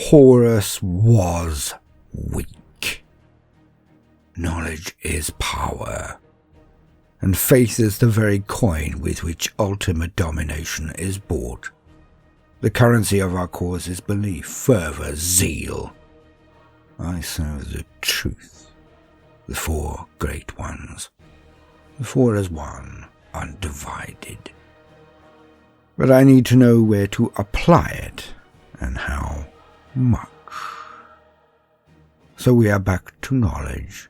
Horus was weak. Knowledge is power, and faith is the very coin with which ultimate domination is bought. The currency of our cause is belief, fervor, zeal. I serve the truth, the four great ones, the four as one, undivided. But I need to know where to apply it, and how much. So we are back to knowledge,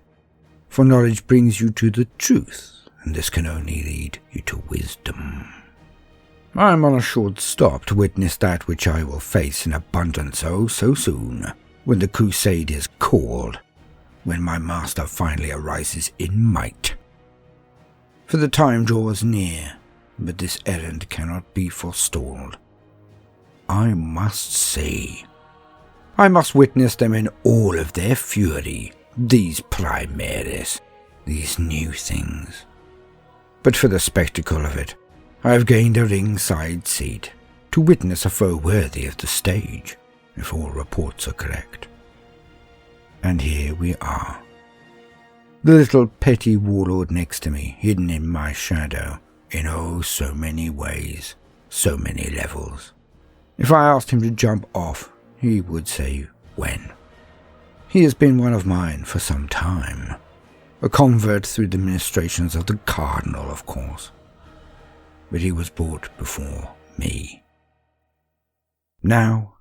for knowledge brings you to the truth, and this can only lead you to wisdom. I am on a short stop to witness that which I will face in abundance so soon, when the crusade is called, when my master finally arises in might. For the time draws near, but this errand cannot be forestalled. I must see. I must witness them in all of their fury, these Primaris, these new things. But for the spectacle of it, I have gained a ringside seat to witness a foe worthy of the stage, if all reports are correct. And here we are. The little petty warlord next to me, hidden in my shadow, in oh so many ways, so many levels. If I asked him to jump off, he would say when. He has been one of mine for some time. A convert through the ministrations of the Cardinal, of course. But he was brought before me. Now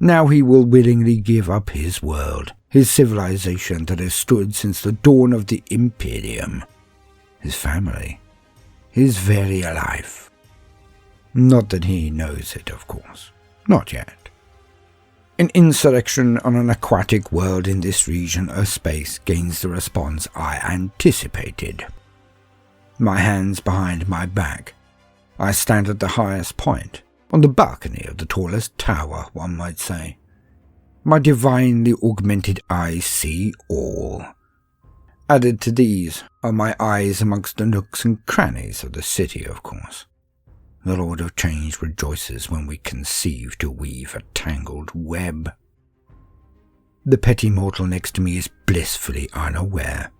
he will willingly give up his world, his civilization that has stood since the dawn of the Imperium, his family, his very life. Not that he knows it, of course. Not yet. An insurrection on an aquatic world in this region of space gains the response I anticipated. My hands behind my back, I stand at the highest point, on the balcony of the tallest tower, one might say. My divinely augmented eyes see all. Added to these are my eyes amongst the nooks and crannies of the city, of course. The Lord of Change rejoices when we conceive to weave a tangled web. The petty mortal next to me is blissfully unaware.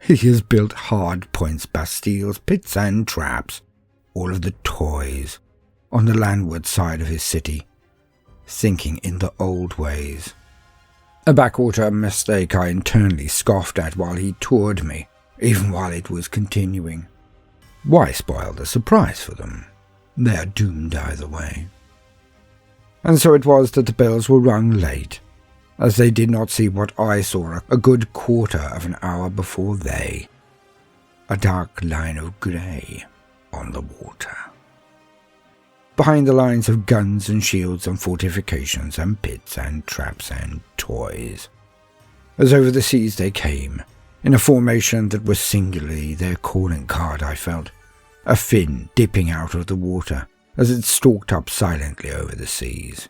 He has built hard points, bastilles, pits and traps, all of the toys, on the landward side of his city, thinking in the old ways. A backwater mistake I internally scoffed at while he toured me, even while it was continuing. Why spoil the surprise for them? They are doomed either way. And so it was that the bells were rung late, as they did not see what I saw a good quarter of an hour before they. A dark line of grey on the water. Behind the lines of guns and shields and fortifications and pits and traps and toys. As over the seas they came, in a formation that was singularly their calling card, I felt. A fin dipping out of the water as it stalked up silently over the seas.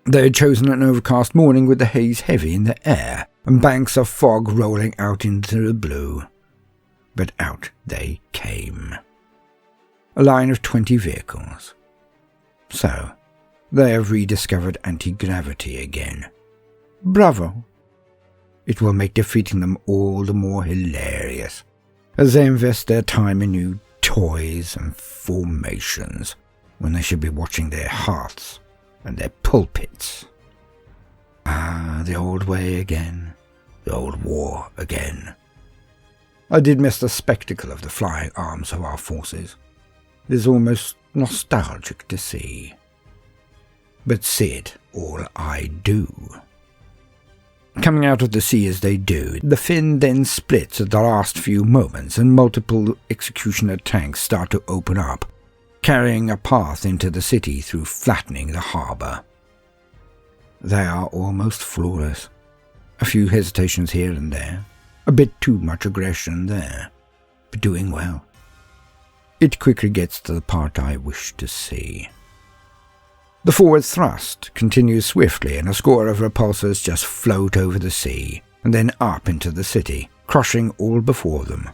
They had chosen an overcast morning with the haze heavy in the air and banks of fog rolling out into the blue. But out they came. A line of 20 vehicles. So, they have rediscovered anti-gravity again. Bravo! It will make defeating them all the more hilarious, as they invest their time in new toys and formations, when they should be watching their hearths and their pulpits. Ah, the old way again, the old war again. I did miss the spectacle of the flying arms of our forces. It is almost nostalgic to see. But see it all I do. Coming out of the sea as they do, the fin then splits at the last few moments and multiple executioner tanks start to open up, carrying a path into the city through flattening the harbour. They are almost flawless. A few hesitations here and there, a bit too much aggression there, but doing well. It quickly gets to the part I wish to see. The forward thrust continues swiftly, and a score of repulsors just float over the sea, and then up into the city, crushing all before them.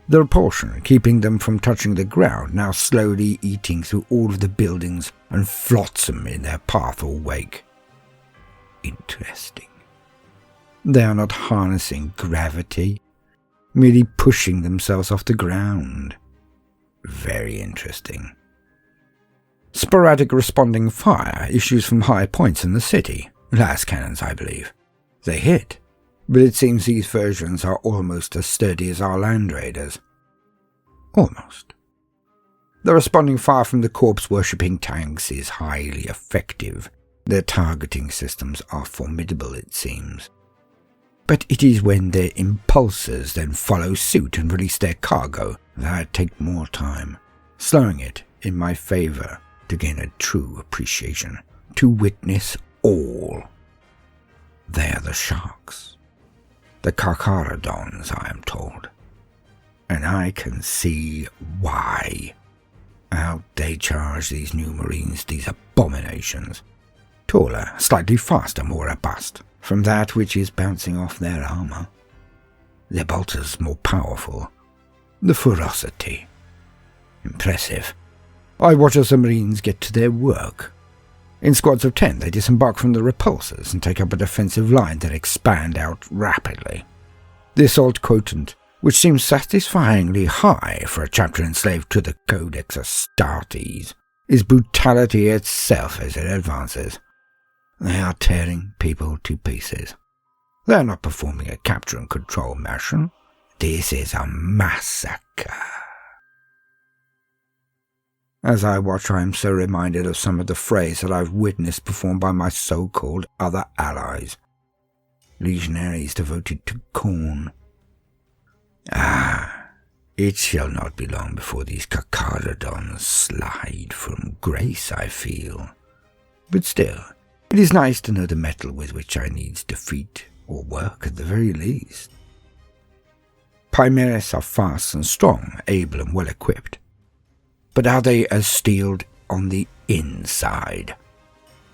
the repulsion keeping them from touching the ground, now slowly eating through all of the buildings and flotsam in their path or wake. Interesting. They are not harnessing gravity, merely pushing themselves off the ground. Very interesting. Sporadic responding fire issues from high points in the city. Las cannons, I believe. They hit, but it seems these versions are almost as sturdy as our land raiders. Almost. The responding fire from the corpse-worshipping tanks is highly effective. Their targeting systems are formidable, it seems. But it is when their impulsors then follow suit and release their cargo that I take more time, slowing it in my favour to gain a true appreciation, to witness all. They are the sharks, the Carcharodons, I am told, and I can see why. Out they charge these new marines, these abominations. Taller, slightly faster, more robust, from that which is bouncing off their armour. Their bolters more powerful. The ferocity. Impressive. I watch as the marines get to their work. In squads of 10 they disembark from the repulsors and take up a defensive line that expand out rapidly. The assault quotient, which seems satisfyingly high for a chapter enslaved to the Codex Astartes, is brutality itself as it advances. They are tearing people to pieces. They are not performing a capture and control mission. This is a massacre. As I watch, I am so reminded of some of the frays that I've witnessed performed by my so-called other allies. Legionaries devoted to corn. It shall not be long before these Carcharodons slide from grace, I feel. But still, it is nice to know the metal with which I needs defeat, or work at the very least. Primaris are fast and strong, able and well equipped. But are they as steeled on the inside?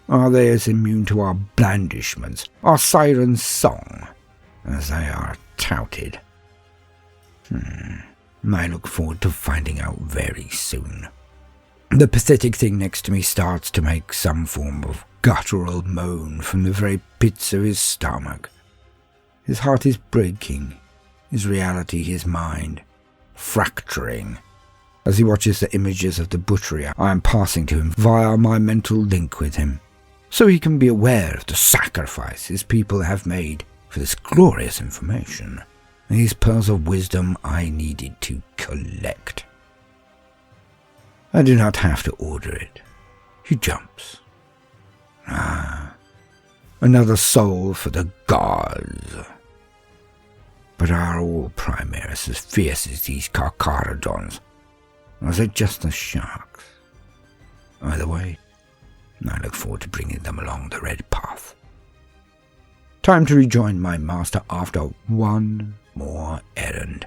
Are they as immune to our blandishments, our siren song, as they are touted? I look forward to finding out very soon. The pathetic thing next to me starts to make some form of guttural moan from the very pits of his stomach. His heart is breaking, his reality, his mind, fracturing, as he watches the images of the butchery I am passing to him via my mental link with him, so he can be aware of the sacrifice his people have made for this glorious information, and these pearls of wisdom I needed to collect. I do not have to order it. He jumps. Another soul for the gods. But are all Primaris as fierce as these Carcharodons? Or is it just the sharks? Either way, I look forward to bringing them along the red path. Time to rejoin my master after one more errand.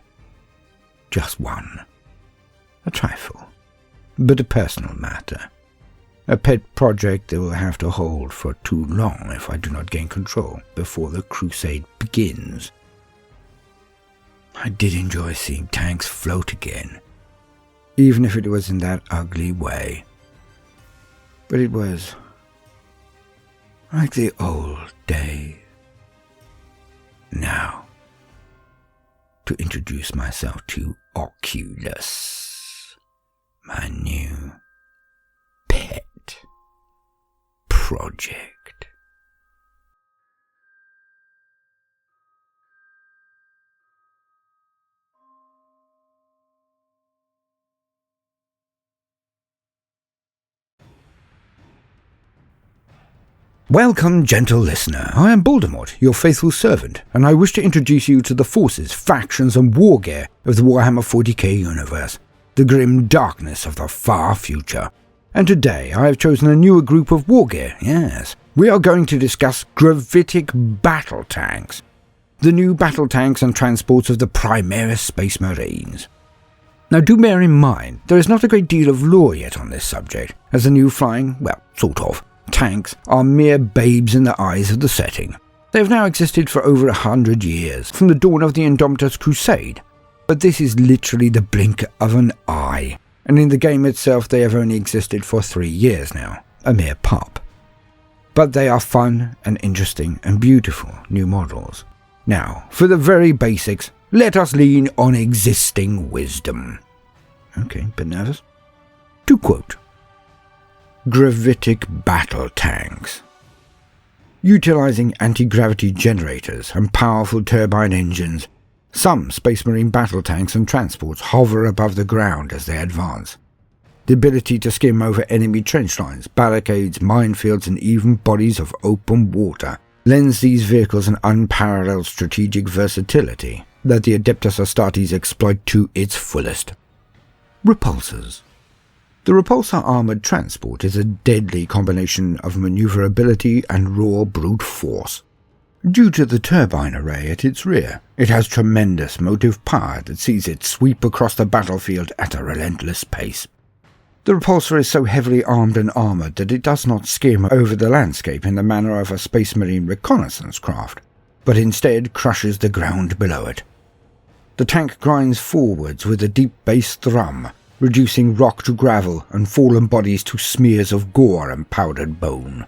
Just one. A trifle, but a personal matter. A pet project that will have to hold for too long if I do not gain control before the crusade begins. I did enjoy seeing tanks float again, even if it was in that ugly way. But it was like the old days. Now, to introduce myself to Oculus, my new pet project. Welcome, gentle listener. I am Baldermort, your faithful servant, and I wish to introduce you to the forces, factions, and war gear of the Warhammer 40k universe, the grim darkness of the far future. And today I have chosen a newer group of war gear, yes. We are going to discuss Gravitic battle tanks, the new battle tanks and transports of the Primaris Space Marines. Now do bear in mind, there is not a great deal of lore yet on this subject, as the new flying, well, sort of, tanks are mere babes in the eyes of the setting. They have now existed for over 100 years, from the dawn of the Indomitus Crusade. but this is literally the blink of an eye, and in the game itself they have only existed for 3 years now, a mere pup. But they are fun and interesting and beautiful new models. Now, for the very basics, let us lean on existing wisdom. Okay, bit nervous? To quote, Gravitic battle tanks. Utilizing anti-gravity generators and powerful turbine engines, some Space Marine battle tanks and transports hover above the ground as they advance. The ability to skim over enemy trench lines, barricades, minefields, and even bodies of open water lends these vehicles an unparalleled strategic versatility that the Adeptus Astartes exploit to its fullest. Repulsors. The Repulsor armoured transport is a deadly combination of manoeuvrability and raw brute force. Due to the turbine array at its rear, it has tremendous motive power that sees it sweep across the battlefield at a relentless pace. The Repulsor is so heavily armed and armoured that it does not skim over the landscape in the manner of a Space Marine reconnaissance craft, but instead crushes the ground below it. The tank grinds forwards with a deep bass thrum, reducing rock to gravel and fallen bodies to smears of gore and powdered bone.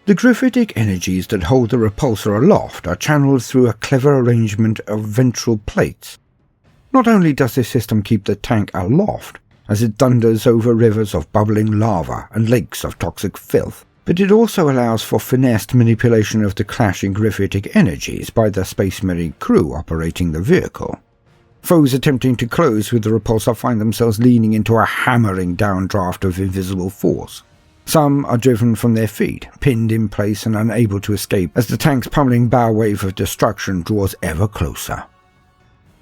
The gravitic energies that hold the Repulsor aloft are channeled through a clever arrangement of ventral plates. Not only does this system keep the tank aloft, as it thunders over rivers of bubbling lava and lakes of toxic filth, but it also allows for finessed manipulation of the clashing gravitic energies by the Space Marine crew operating the vehicle. Foes attempting to close with the Repulsor find themselves leaning into a hammering downdraft of invisible force. Some are driven from their feet, pinned in place and unable to escape as the tank's pummeling bow wave of destruction draws ever closer.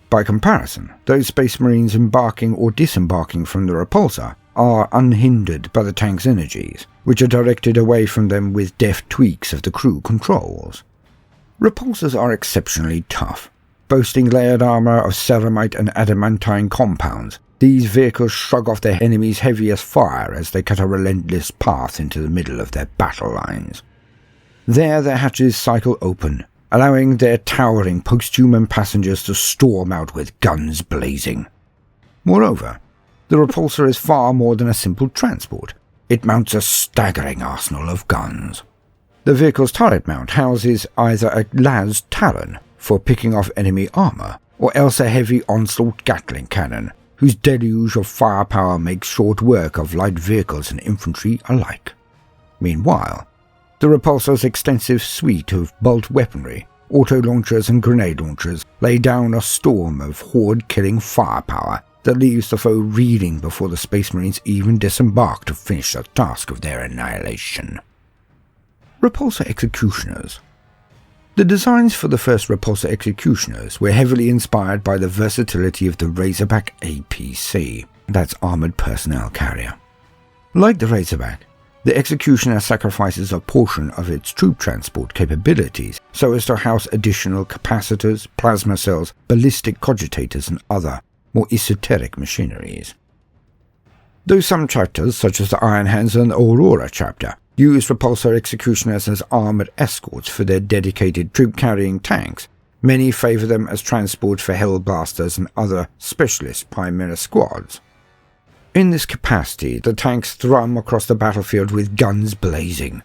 By comparison, those Space Marines embarking or disembarking from the Repulsor are unhindered by the tank's energies, which are directed away from them with deft tweaks of the crew controls. Repulsors are exceptionally tough. Boasting layered armour of ceramite and adamantine compounds, these vehicles shrug off their enemies' heaviest fire as they cut a relentless path into the middle of their battle lines. There their hatches cycle open, allowing their towering post-human passengers to storm out with guns blazing. Moreover, the Repulsor is far more than a simple transport. It mounts a staggering arsenal of guns. The vehicle's turret mount houses either a las Talon for picking off enemy armour, or else a heavy onslaught Gatling cannon, whose deluge of firepower makes short work of light vehicles and infantry alike. Meanwhile, the Repulsor's extensive suite of bolt weaponry, auto-launchers and grenade launchers lay down a storm of horde-killing firepower that leaves the foe reeling before the Space Marines even disembark to finish the task of their annihilation. Repulsor Executioners. The designs for the first Repulsor Executioners were heavily inspired by the versatility of the Razorback APC, that's Armoured Personnel Carrier. Like the Razorback, the Executioner sacrifices a portion of its troop transport capabilities so as to house additional capacitors, plasma cells, ballistic cogitators and other, more esoteric machineries. Though some chapters, such as the Iron Hands and the Aurora chapter, use Repulsor Executioners as armoured escorts for their dedicated troop-carrying tanks, many favour them as transport for Hellblasters and other specialist Primaris squads. In this capacity, the tanks thrum across the battlefield with guns blazing.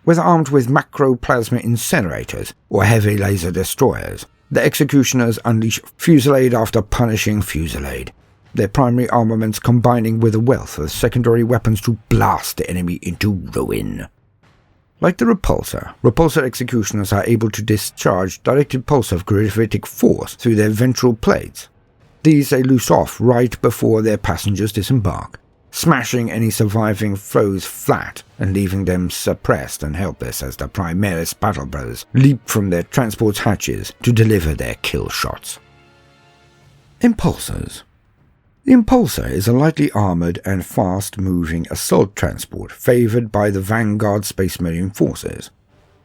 Whether armed with macroplasma incinerators or heavy laser destroyers, the Executioners unleash fusillade after punishing fusillade, their primary armaments combining with a wealth of secondary weapons to blast the enemy into ruin. Like the Repulsor, Repulsor Executioners are able to discharge directed pulse of gravitic force through their ventral plates. These they loose off right before their passengers disembark, smashing any surviving foes flat and leaving them suppressed and helpless as the Primaris battle brothers leap from their transport's hatches to deliver their kill shots. Impulsors. The Impulsor is a lightly armoured and fast-moving assault transport favoured by the Vanguard Space Marine forces.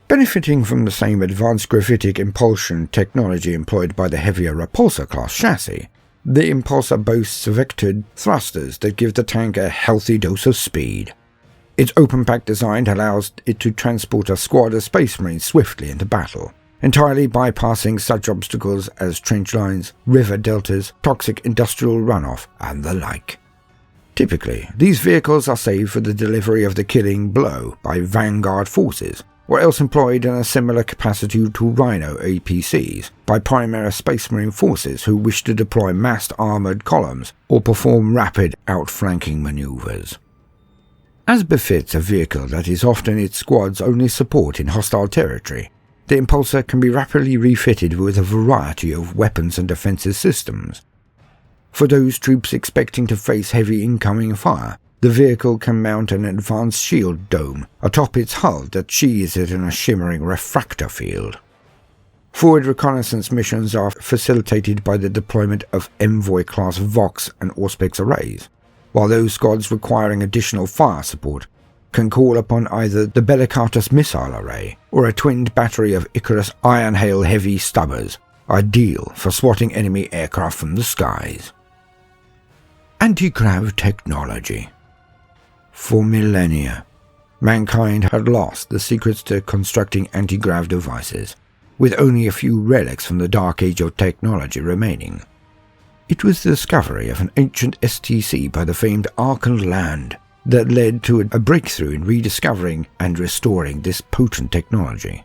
Benefiting from the same advanced gravitic impulsion technology employed by the heavier Repulsor-class chassis, the Impulsor boasts vectored thrusters that give the tank a healthy dose of speed. Its open-pack design allows it to transport a squad of Space Marines swiftly into battle, entirely bypassing such obstacles as trench lines, river deltas, toxic industrial runoff, and the like. Typically, these vehicles are saved for the delivery of the killing blow by vanguard forces, or else employed in a similar capacity to Rhino APCs by Primaris Space Marine forces who wish to deploy massed armoured columns or perform rapid outflanking manoeuvres. As befits a vehicle that is often its squad's only support in hostile territory, the Impulsor can be rapidly refitted with a variety of weapons and defensive systems. For those troops expecting to face heavy incoming fire, the vehicle can mount an advanced shield dome atop its hull that sheathes it in a shimmering refractor field. Forward reconnaissance missions are facilitated by the deployment of Envoy-class Vox and Auspex arrays, while those squads requiring additional fire support can call upon either the Bellicatus missile array or a twinned battery of Icarus Iron Hail heavy stubbers, ideal for swatting enemy aircraft from the skies. Anti-grav technology. For millennia, mankind had lost the secrets to constructing anti-grav devices, with only a few relics from the dark age of technology remaining. It was the discovery of an ancient STC by the famed Arkan Land that led to a breakthrough in rediscovering and restoring this potent technology.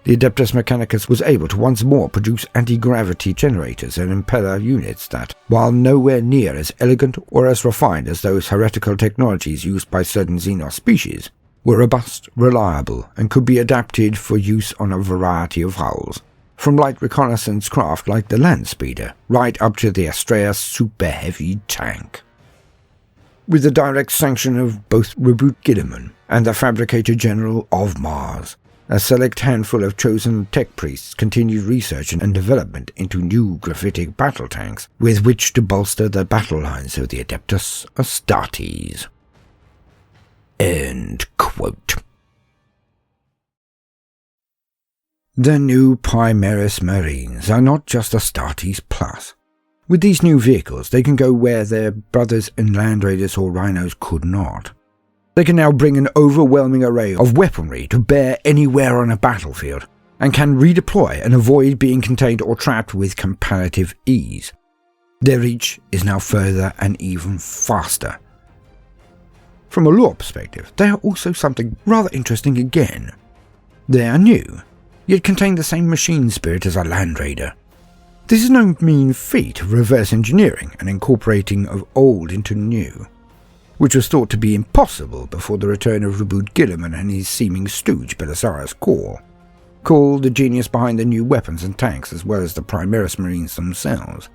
The Adeptus Mechanicus was able to once more produce anti-gravity generators and impeller units that, while nowhere near as elegant or as refined as those heretical technologies used by certain Xenos species, were robust, reliable, and could be adapted for use on a variety of hulls, from light reconnaissance craft like the Landspeeder, right up to the Astrea super heavy tank. With the direct sanction of both Reboot Gilliman and the Fabricator General of Mars, a select handful of chosen tech priests continued research and development into new gravitic battle tanks with which to bolster the battle lines of the Adeptus Astartes. End quote. The new Primaris Marines are not just Astartes Plus. With these new vehicles, they can go where their brothers in Land Raiders or Rhinos could not. They can now bring an overwhelming array of weaponry to bear anywhere on a battlefield, and can redeploy and avoid being contained or trapped with comparative ease. Their reach is now further and even faster. From a lore perspective, they are also something rather interesting again. They are new, yet contain the same machine spirit as a Land Raider. This is no mean feat of reverse engineering and incorporating of old into new, which was thought to be impossible before the return of Reboot Gilliman and his seeming stooge Belisarius Core, called the genius behind the new weapons and tanks as well as the Primaris Marines themselves.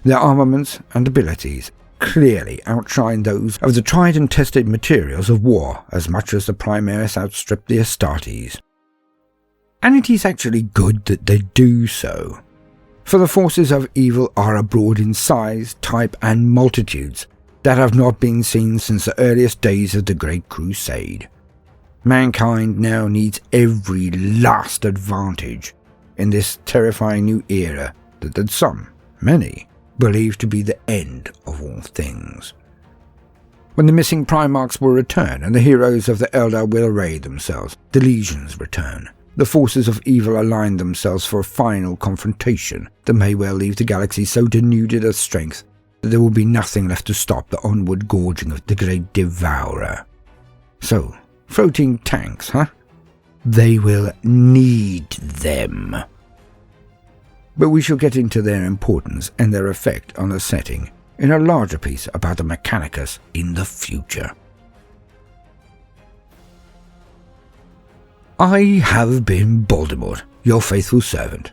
Their armaments and abilities clearly outshine those of the tried and tested materials of war as much as the Primaris outstrip the Astartes. And it is actually good that they do so, for the forces of evil are abroad in size, type and multitudes that have not been seen since the earliest days of the Great Crusade. Mankind now needs every last advantage in this terrifying new era that some, many, believe to be the end of all things. When the missing Primarchs will return and the heroes of the Eldar will array themselves, the legions return. The forces of evil align themselves for a final confrontation that may well leave the galaxy so denuded of strength that there will be nothing left to stop the onward gorging of the great Devourer. So, floating tanks, huh? They will need them. But we shall get into their importance and their effect on the setting in a larger piece about the Mechanicus in the future. I have been Baldermort, your faithful servant.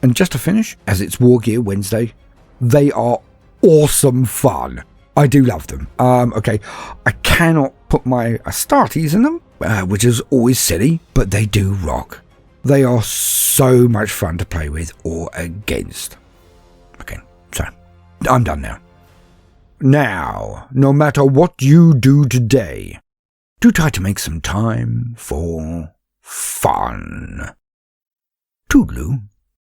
And just to finish, as it's War Gear Wednesday, they are awesome fun. I do love them. Okay, I cannot put my Astartes in them, which is always silly, but they do rock. They are so much fun to play with or against. Okay, so, I'm done now. Now, no matter what you do today, do try to make some time for fun. Toodaloo.